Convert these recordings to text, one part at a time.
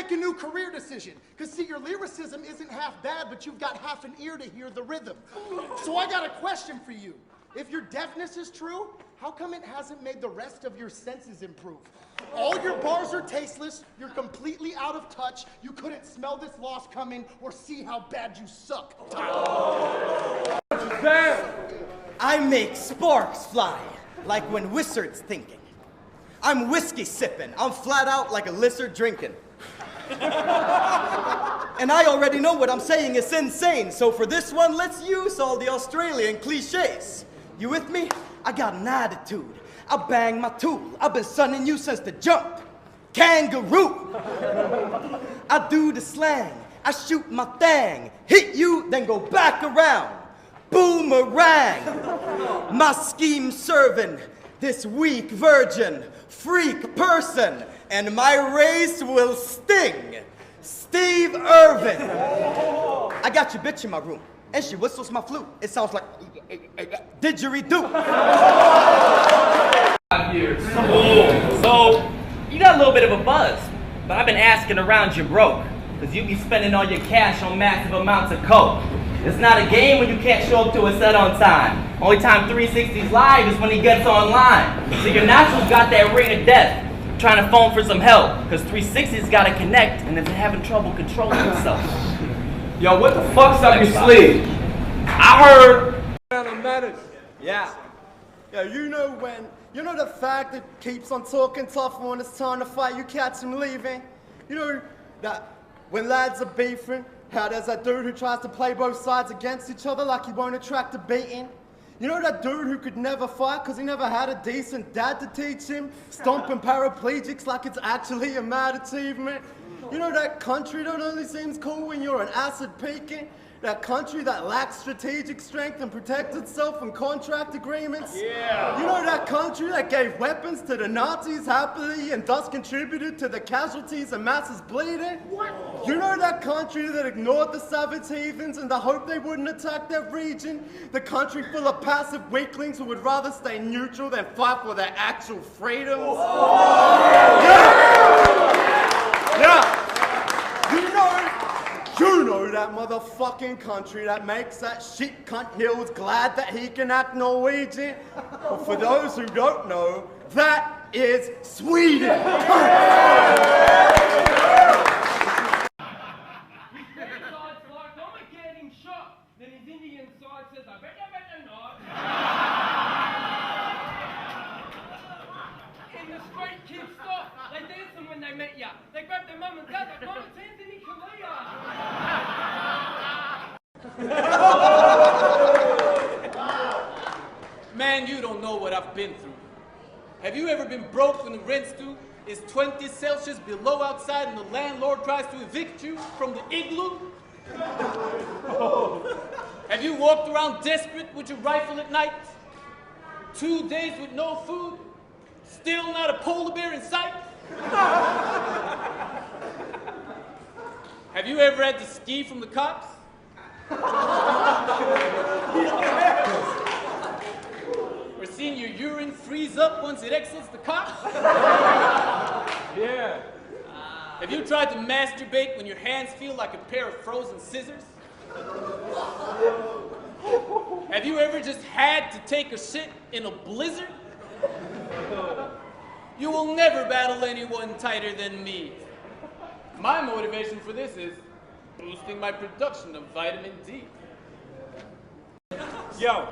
make a new career decision. Because, see, your lyricism isn't half bad, but you've got half an ear to hear the rhythm. So I got a question for you. If your deafness is true, how come it hasn't made the rest of your senses improve? All your bars are tasteless, you're completely out of touch, you couldn't smell this loss coming or see how bad you suck. I make sparks fly, like when wizards thinking. I'm whiskey sipping, I'm flat out like a lizard drinking. And I already know what I'm saying is insane, so for this one, let's use all the Australian cliches. You with me? I got an attitude. I bang my tool. I've been sunning you since the jump. Kangaroo. I do the slang. I shoot my thing. Hit you, then go back around. Boomerang. My scheme serving this weak virgin, freak person, and my race will sting. Steve Irvin. I got your bitch in my room, and she whistles my flute. It sounds like didgeridoo. 5 years. So, you got a little bit of a buzz, but I've been asking around you broke, because you be spending all your cash on massive amounts of coke. It's not a game when you can't show up to a set on time. Only time 360's live is when he gets online. So your naturals got that ring of death, trying to phone for some help, because 360's got to connect, and they're having trouble controlling themselves. Yo, what the fuck's up your sleeve? I heard... Manaz. Yeah. Yeah, you know the fact that keeps on talking tough when it's time to fight, you catch him leaving. You know that when lads are beefing, how there's that dude who tries to play both sides against each other like he won't attract a beating. You know that dude who could never fight because he never had a decent dad to teach him, stomping paraplegics like it's actually a mad achievement. You know that country that only seems cool when you're an acid peaking? That country that lacks strategic strength and protects itself from contract agreements? Yeah. You know that country that gave weapons to the Nazis happily and thus contributed to the casualties and masses bleeding? What? You know that country that ignored the savage heathens in the hope they wouldn't attack their region? The country full of passive weaklings who would rather stay neutral than fight for their actual freedoms? Yeah. You know that motherfucking country that makes that shit cunt Nils glad that he can act Norwegian? But for those who don't know, that is Sweden! Then his Indian side says, I bet not. And the straight kids stop. They dancing when they met ya. They grab their mum and dad like, Mum, it's Anthony Calea. Man, you don't know what I've been through. Have you ever been broke when the rent's due? Is 20 Celsius below outside and the landlord tries to evict you from the igloo? Have you walked around desperate with your rifle at night? 2 days with no food? Still not a polar bear in sight? Have you ever had to ski from the cops? Or seen your urine freeze up once it exits the cops? Yeah. Have you tried to masturbate when your hands feel like a pair of frozen scissors? Have you ever just had to take a shit in a blizzard? You will never battle anyone tighter than me. My motivation for this is boosting my production of vitamin D. Yo,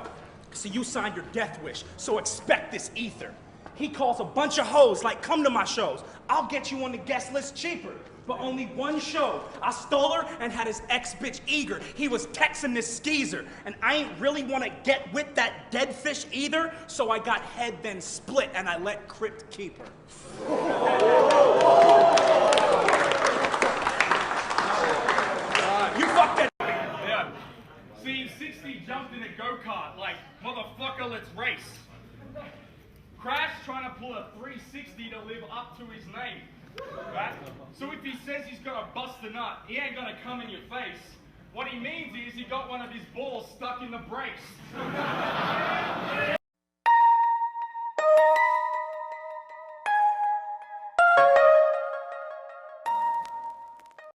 so you signed your death wish, so expect this ether. He calls a bunch of hoes like, come to my shows. I'll get you on the guest list cheaper. But only one show. I stole her and had his ex-bitch eager. He was texting this skeezer. And I ain't really want to get with that dead fish either, so I got head then split and I let Crypt Keeper. You fucked that. Yeah. See, 60 jumped in a go-kart like, motherfucker, let's race. Crash trying to pull a 360 to live up to his name. Right? So if he says he's gonna bust a nut, he ain't gonna come in your face. What he means is he got one of his balls stuck in the brace.